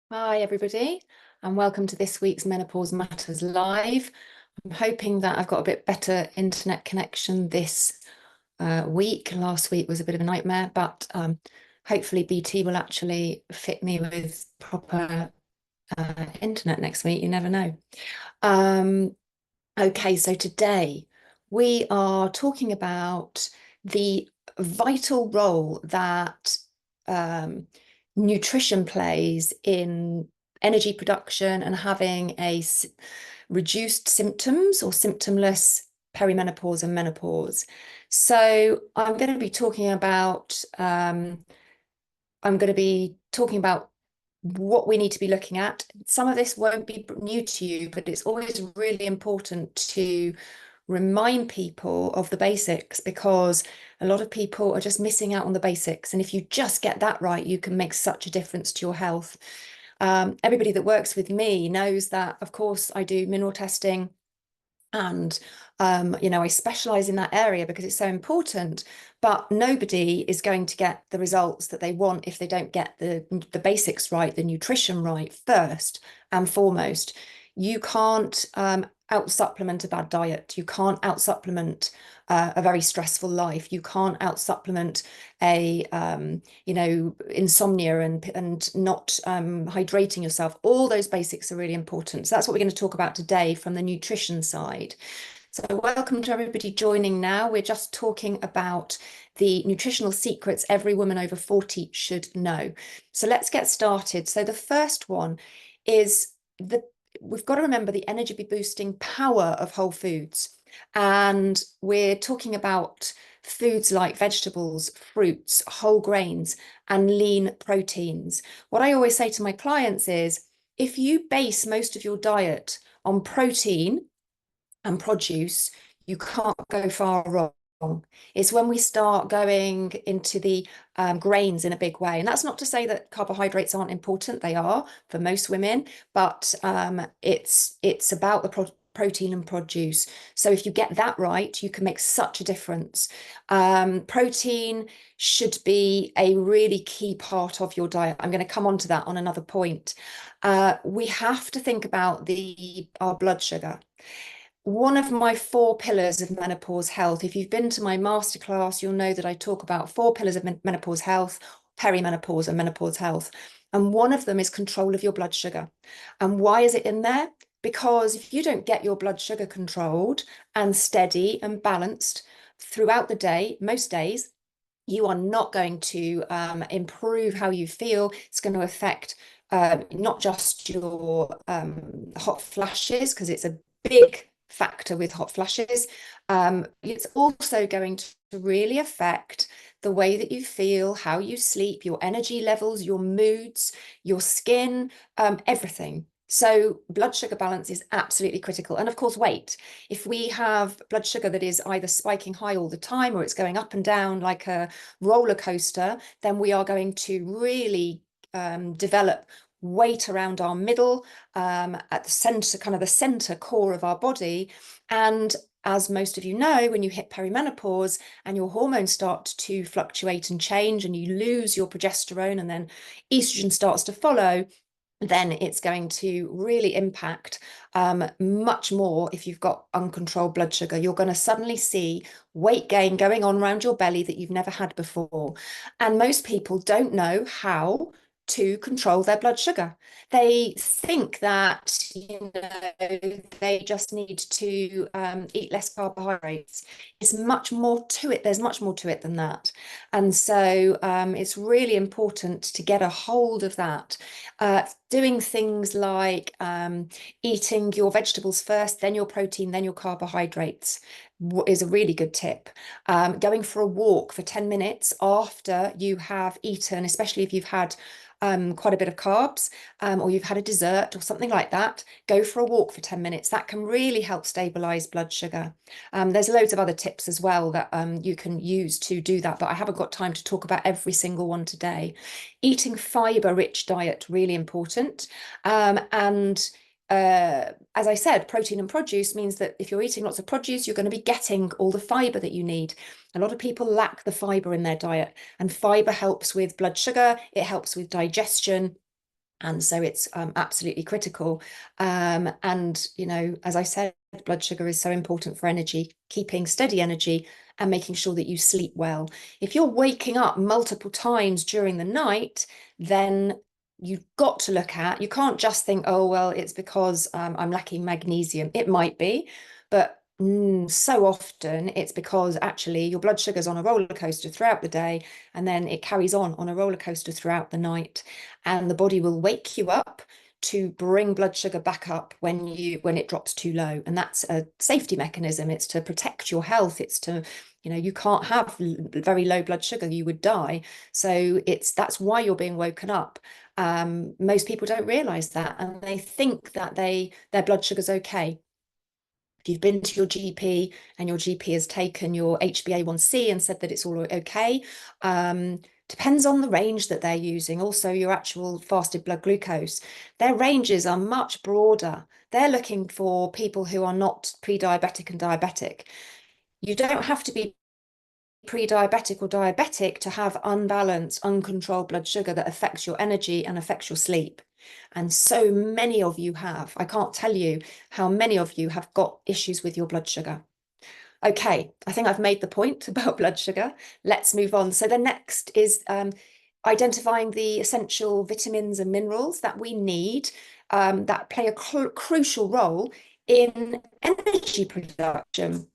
Hi, everybody, and welcome to this week's Menopause Matters Live. I'm hoping that I've got a bit better internet connection this week. Last week was a bit of a nightmare, but hopefully BT will actually fit me with proper internet next week. You never know. Um, okay, so today we are talking about the vital role that um, nutrition plays in energy production and having reduced symptoms or symptomless perimenopause and menopause. So I'm going to be talking about what we need to be looking at. Some of this won't be new to you, but it's always really important to remind people of the basics because a lot of people are just missing out on the basics. And if you just get that right, you can make such a difference to your health. Everybody that works with me knows that, of course, I do mineral testing and I specialize in that area because it's so important, but nobody is going to get the results that they want if they don't get the basics right, the nutrition right first and foremost. You can't out supplement a bad diet. You can't out supplement a very stressful life. You can't out supplement a insomnia and not hydrating yourself. All those basics are really important. So that's what we're going to talk about today from the nutrition side. So welcome to everybody joining now. We're just talking about the nutritional secrets every woman over 40 should know. So let's get started. So the first one is we've got to remember the energy boosting power of whole foods. And we're talking about foods like vegetables, fruits, whole grains, and lean proteins. What I always say to my clients is, if you base most of your diet on protein and produce, you can't go far wrong. It's when we start going into the grains in a big way. And that's not to say that carbohydrates aren't important. They are for most women, but it's about the protein and produce. So if you get that right, you can make such a difference. Protein should be a really key part of your diet. I'm going to come on to that on another point. We have to think about our blood sugar. One of my four pillars of menopause health, if you've been to my masterclass, you'll know that I talk about four pillars of menopause health, perimenopause and menopause health. And one of them is control of your blood sugar. And why is it in there? Because if you don't get your blood sugar controlled and steady and balanced throughout the day, most days, you are not going to improve how you feel. It's going to affect not just your hot flashes, because it's a big factor with hot flashes. It's also going to really affect the way that you feel, how you sleep, your energy levels, your moods, your skin, everything. So blood sugar balance is absolutely critical. And of course, weight. If we have blood sugar that is either spiking high all the time or it's going up and down like a roller coaster, then we are going to really develop weight around our middle, at the center, kind of the center core of our body. And as most of you know, when you hit perimenopause and your hormones start to fluctuate and change and you lose your progesterone and then estrogen starts to follow, then it's going to really impact much more if you've got uncontrolled blood sugar. You're going to suddenly see weight gain going on around your belly that you've never had before. And most people don't know how to control their blood sugar. They think that, they just need to eat less carbohydrates. It's much more to it. There's much more to it than that. And so it's really important to get a hold of that. Doing things like eating your vegetables first, then your protein, then your carbohydrates is a really good tip. Going for a walk for 10 minutes after you have eaten, especially if you've had quite a bit of carbs, or you've had a dessert or something like that, go for a walk for 10 minutes. That can really help stabilize blood sugar. There's loads of other tips as well that you can use to do that, but I haven't got time to talk about every single one today. Eating fiber-rich diet, really important. And as I said, protein and produce means that if you're eating lots of produce, you're going to be getting all the fiber that you need. A lot of people lack the fiber in their diet, and fiber helps with blood sugar, it helps with digestion. And so it's absolutely critical. And, you know, as I said, blood sugar is so important for energy, keeping steady energy and making sure that you sleep well. If you're waking up multiple times during the night, then you've got to look at, you can't just think, oh, well, it's because I'm lacking magnesium. It might be, but so often it's because actually your blood sugar's on a roller coaster throughout the day, and then it carries on a roller coaster throughout the night, and the body will wake you up to bring blood sugar back up when it drops too low. And that's a safety mechanism. It's to protect your health. It's to, you know, you can't have very low blood sugar, you would die. So that's why you're being woken up. Most people don't realize that, and they think that their blood sugar's okay. If you've been to your GP and your GP has taken your HbA1c and said that it's all okay, depends on the range that they're using. Also, your actual fasted blood glucose. Their ranges are much broader. They're looking for people who are not pre-diabetic and diabetic. You don't have to be pre-diabetic or diabetic to have unbalanced, uncontrolled blood sugar that affects your energy and affects your sleep. And so many of you have. I can't tell you how many of you have got issues with your blood sugar. Okay, I think I've made the point about blood sugar. Let's move on. So the next is identifying the essential vitamins and minerals that we need that play a crucial role in energy production.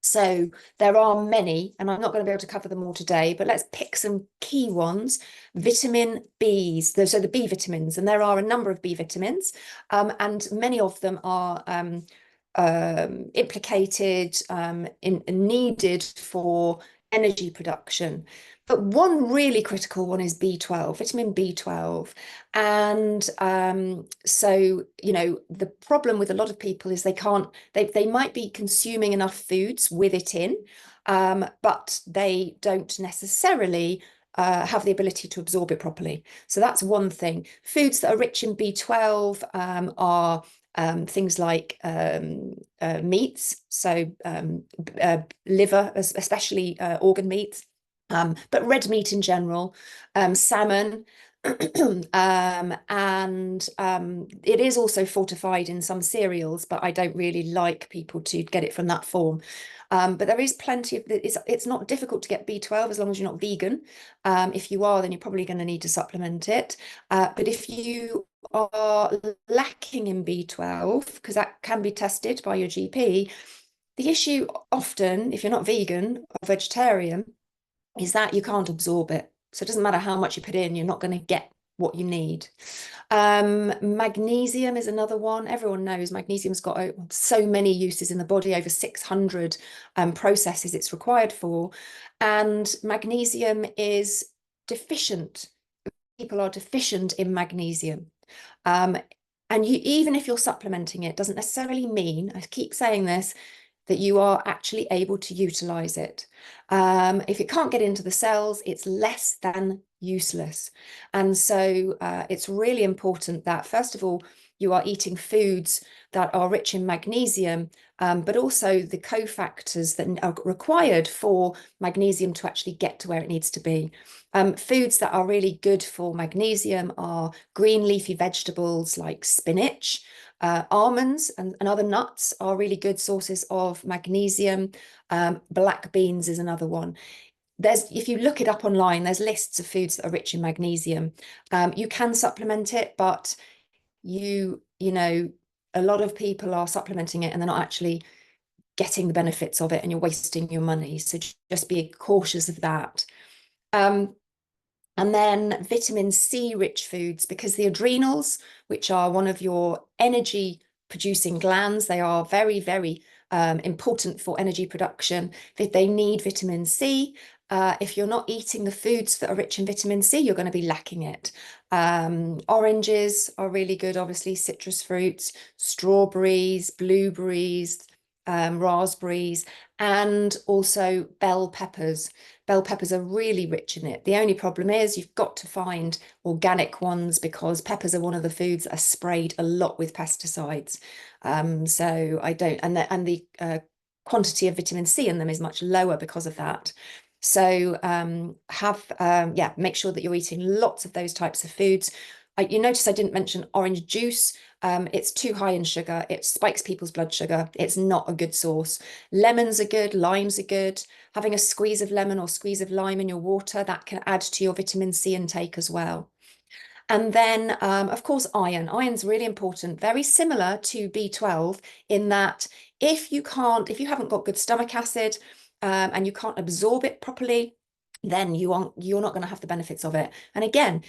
So there are many, and I'm not going to be able to cover them all today, but let's pick some key ones. Vitamin Bs, so the B vitamins, and there are a number of B vitamins, and many of them are implicated in needed for energy production. But one really critical one is B12, vitamin B12. And so, you know, the problem with a lot of people is they might be consuming enough foods with it in, but they don't necessarily have the ability to absorb it properly. So that's one thing. Foods that are rich in B12 are things like meats, so liver, especially organ meats, but red meat in general, salmon, and it is also fortified in some cereals, but I don't really like people to get it from that form. But there is plenty of it's not difficult to get B12 as long as you're not vegan. If you are, then you're probably going to need to supplement it. But if you are lacking in B12, because that can be tested by your GP, the issue often, if you're not vegan or vegetarian, is that you can't absorb it. So it doesn't matter how much you put in, you're not going to get what you need. Magnesium is another one. Everyone knows magnesium's got so many uses in the body, over 600 processes it's required for. And magnesium is deficient. People are deficient in magnesium. And even if you're supplementing it, doesn't necessarily mean, I keep saying this, that you are actually able to utilize it. If it can't get into the cells, it's less than useless. And so it's really important that, first of all, you are eating foods that are rich in magnesium, but also the cofactors that are required for magnesium to actually get to where it needs to be. Foods that are really good for magnesium are green leafy vegetables like spinach. Almonds and other nuts are really good sources of magnesium. Black beans is another one. If you look it up online, there's lists of foods that are rich in magnesium. You can supplement it, but you know, a lot of people are supplementing it and they're not actually getting the benefits of it, and you're wasting your money. So just be cautious of that. And then vitamin C rich foods, because the adrenals, which are one of your energy producing glands, they are very, very important for energy production. They need vitamin C. If you're not eating the foods that are rich in vitamin C, you're going to be lacking it. Oranges are really good, obviously, citrus fruits, strawberries, blueberries, raspberries, and also bell peppers. Bell peppers are really rich in it. The only problem is you've got to find organic ones, because peppers are one of the foods that are sprayed a lot with pesticides. So I don't, and the quantity of vitamin C in them is much lower because of that. So make sure that you're eating lots of those types of foods. You notice I didn't mention orange juice. It's too high in sugar. It spikes people's blood sugar. It's not a good source. Lemons are good. Limes are good. Having a squeeze of lemon or squeeze of lime in your water, that can add to your vitamin C intake as well. And then, of course, iron. Iron's really important, very similar to B12 in that if you haven't got good stomach acid, and you can't absorb it properly, then you're not going to have the benefits of it. And again,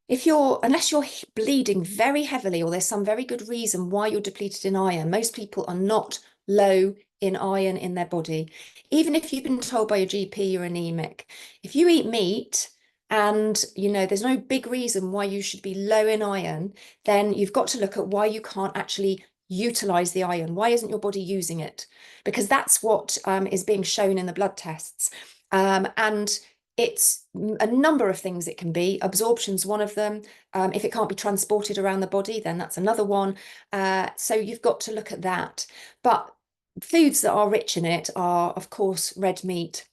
unless you're bleeding very heavily or there's some very good reason why you're depleted in iron, most people are not low in iron in their body. Even if you've been told by your GP you're anemic, if you eat meat and there's no big reason why you should be low in iron, then you've got to look at why you can't actually utilize the iron. Why isn't your body using it? Because that's what is being shown in the blood tests. And it's a number of things it can be. Absorption's one of them. If it can't be transported around the body, then that's another one. So you've got to look at that. But foods that are rich in it are, of course, red meat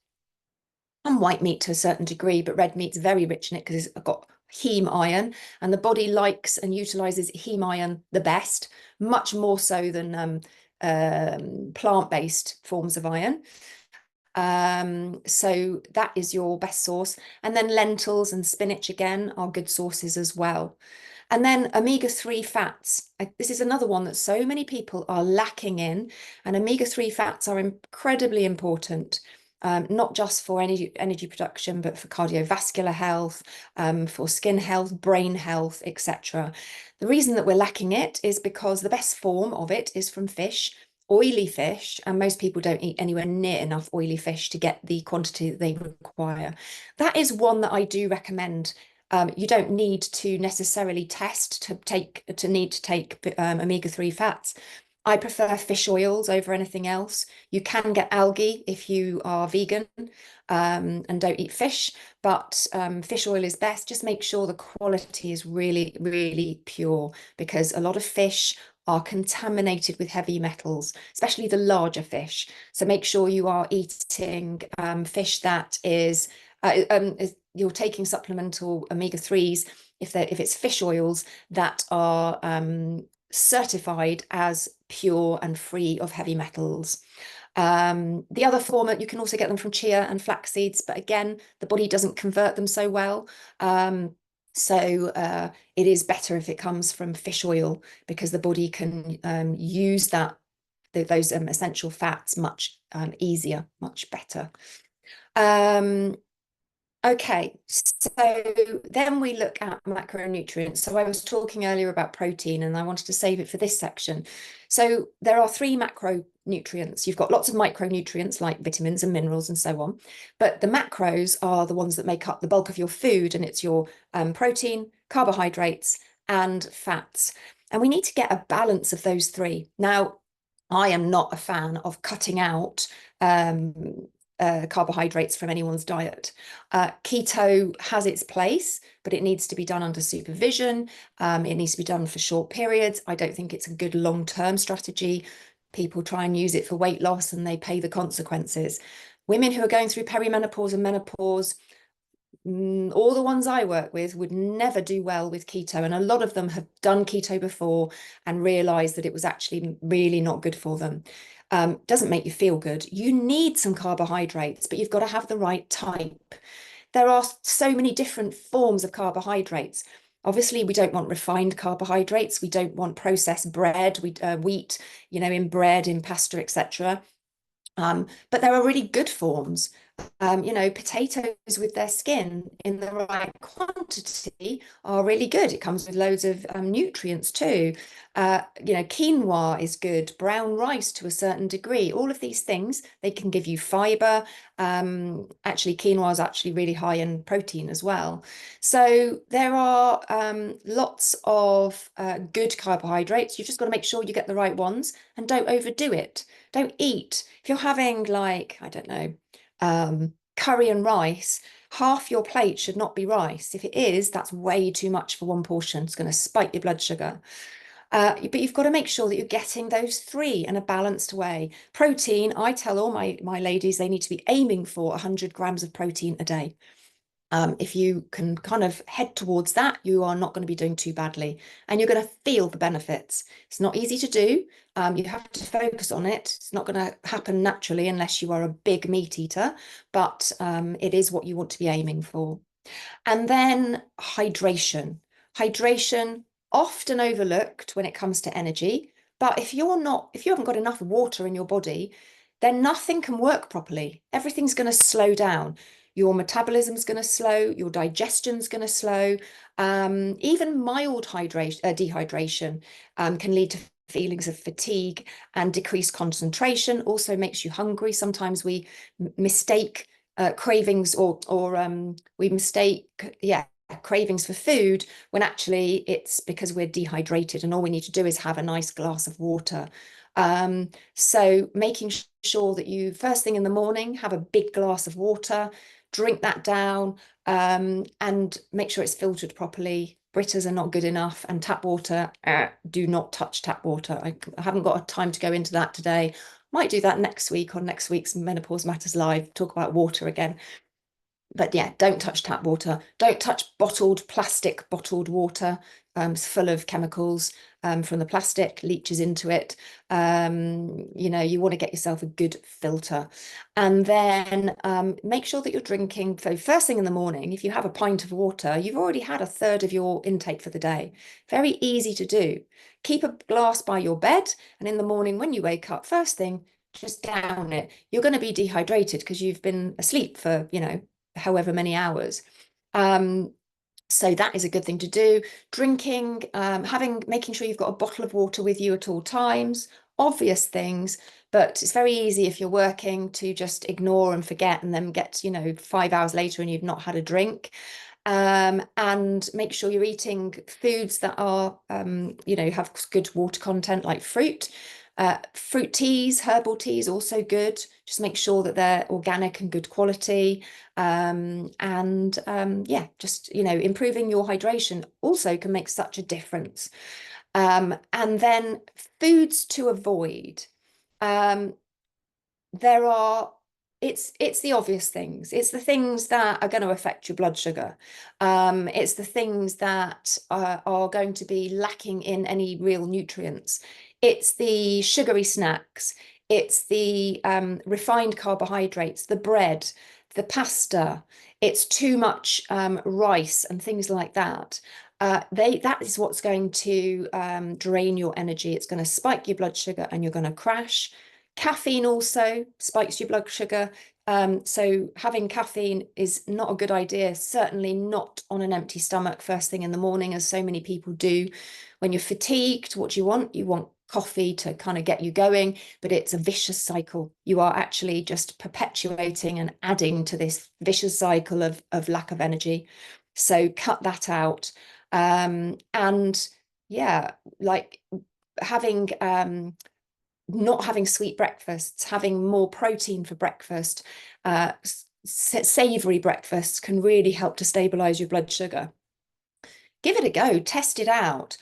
and white meat to a certain degree, but red meat's very rich in it because it's got heme iron, and the body likes and utilizes heme iron the best, much more so than plant-based forms of iron. So that is your best source. And then lentils and spinach again are good sources as well. And then omega-3 fats. This is another one that so many people are lacking in, and omega-3 fats are incredibly important. Not just for energy production, but for cardiovascular health, for skin health, brain health, etc. The reason that we're lacking it is because the best form of it is from fish, oily fish, and most people don't eat anywhere near enough oily fish to get the quantity that they require. That is one that I do recommend. You don't need to necessarily test to take omega-3 fats. I prefer fish oils over anything else. You can get algae if you are vegan and don't eat fish, but fish oil is best. Just make sure the quality is really, really pure, because a lot of fish are contaminated with heavy metals, especially the larger fish. So make sure you are eating fish that you're taking supplemental omega-3s if it's fish oils that are certified as pure and free of heavy metals. The other form, you can also get them from chia and flax seeds, but again, the body doesn't convert them so well. So it is better if it comes from fish oil, because the body can use those essential fats much easier, much better. Okay, so then we look at macronutrients. So I was talking earlier about protein, and I wanted to save it for this section. So there are 3 macronutrients. You've got lots of micronutrients like vitamins and minerals and so on, but the macros are the ones that make up the bulk of your food, and it's your protein, carbohydrates, and fats. And we need to get a balance of those 3. Now, I am not a fan of cutting out carbohydrates from anyone's diet. Keto has its place, but it needs to be done under supervision. It needs to be done for short periods. I don't think it's a good long-term strategy. People try and use it for weight loss and they pay the consequences. Women who are going through perimenopause and menopause, all the ones I work with would never do well with keto, and a lot of them have done keto before and realized that it was actually really not good for them. Doesn't make you feel good. You need some carbohydrates, but you've got to have the right type. There are so many different forms of carbohydrates. Obviously, we don't want refined carbohydrates. We don't want processed bread, wheat, in bread, in pasta, etc. But there are really good forms. Potatoes with their skin in the right quantity are really good. It comes with loads of nutrients too. Quinoa is good, brown rice to a certain degree. All of these things, they can give you fiber. Actually, quinoa is actually really high in protein as well. So there are lots of good carbohydrates. You've just got to make sure you get the right ones and don't overdo it. Don't eat. If you're having I don't know, curry and rice, half your plate should not be rice. If it is, that's way too much for one portion. It's going to spike your blood sugar. But you've got to make sure that you're getting those 3 in a balanced way. Protein, I tell all my ladies they need to be aiming for 100 grams of protein a day. If you can kind of head towards that, you are not going to be doing too badly, and you're going to feel the benefits. It's not easy to do. You have to focus on it. It's not going to happen naturally unless you are a big meat eater, but it is what you want to be aiming for. And then hydration. Hydration, often overlooked when it comes to energy, but if you haven't got enough water in your body, then nothing can work properly. Everything's going to slow down. Your metabolism's going to slow, your digestion's going to slow. Even mild dehydration can lead to feelings of fatigue and decreased concentration. Also makes you hungry. Sometimes we mistake cravings or we mistake cravings for food when actually it's because we're dehydrated, and all we need to do is have a nice glass of water. So making sure that you first thing in the morning have a big glass of water, drink that down, and make sure it's filtered properly. Britas are not good enough, and tap water, do not touch tap water. I haven't got time to go into that today. Might do that next week on next week's Menopause Matters Live, talk about water again. But yeah, don't touch tap water. Don't touch plastic bottled water. It's full of chemicals from the plastic, leaches into it. You want to get yourself a good filter. And then make sure that you're drinking. So first thing in the morning, if you have a pint of water, you've already had a third of your intake for the day. Very easy to do. Keep a glass by your bed, and in the morning when you wake up, first thing, just down it. You're going to be dehydrated because you've been asleep for, however many hours. So that is a good thing to do. Drinking, making sure you've got a bottle of water with you at all times. Obvious things, but it's very easy if you're working to just ignore and forget, and then get, 5 hours later and you've not had a drink. And make sure you're eating foods that are, have good water content, like fruit. Fruit teas, herbal teas, also good. Just make sure that they're organic and good quality. Just, improving your hydration also can make such a difference. And then foods to avoid. There are, it's the obvious things. It's the things that are going to affect your blood sugar. It's the things that are going to be lacking in any real nutrients. It's the sugary snacks. It's the refined carbohydrates, the bread, the pasta. It's too much rice and things like that. That is what's going to drain your energy. It's going to spike your blood sugar and you're going to crash. Caffeine also spikes your blood sugar. So having caffeine is not a good idea, certainly not on an empty stomach first thing in the morning, as so many people do. When you're fatigued, what do you want? You want coffee to kind of get you going, but it's a vicious cycle. You are actually just perpetuating and adding to this vicious cycle of lack of energy. So cut that out. And yeah, like having not having sweet breakfasts, having more protein for breakfast, savory breakfasts can really help to stabilize your blood sugar. Give it a go, test it out.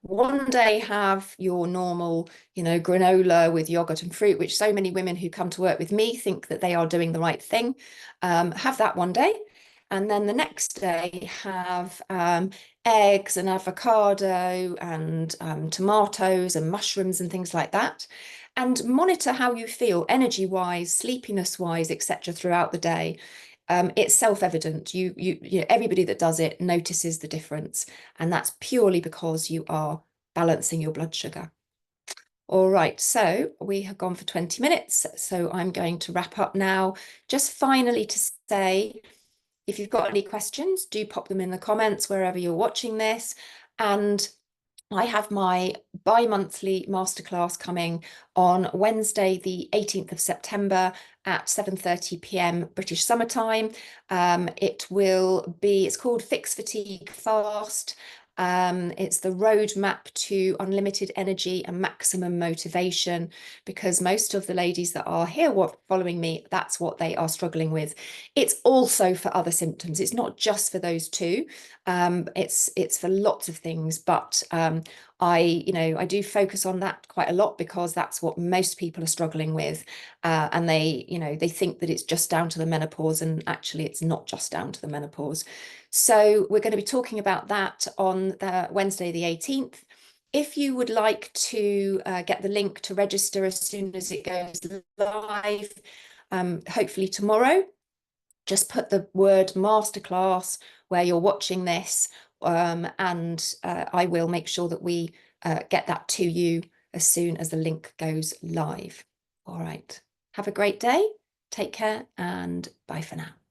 One day have your normal, granola with yogurt and fruit, which so many women who come to work with me think that they are doing the right thing. Have that one day. And then the next day have eggs and avocado and tomatoes and mushrooms and things like that. And monitor how you feel energy-wise, sleepiness-wise, etc. throughout the day. It's self-evident. Everybody that does it notices the difference, and that's purely because you are balancing your blood sugar. All right, so we have gone for 20 minutes, so I'm going to wrap up now. Just finally to say, if you've got any questions, do pop them in the comments wherever you're watching this. And I have my bi-monthly masterclass coming on Wednesday, the 18th of September at 7:30 p.m. British Summer Time. It's called Fix Fatigue Fast. It's the roadmap to unlimited energy and maximum motivation, because most of the ladies that are here following me, that's what they are struggling with. It's also for other symptoms. It's not just for those two. It's for lots of things, but I do focus on that quite a lot because that's what most people are struggling with. And they think that it's just down to the menopause, and actually it's not just down to the menopause. So we're going to be talking about that on Wednesday, the 18th. If you would like to get the link to register as soon as it goes live, hopefully tomorrow, just put the word masterclass where you're watching this, and I will make sure that we get that to you as soon as the link goes live. All right. Have a great day. Take care and bye for now.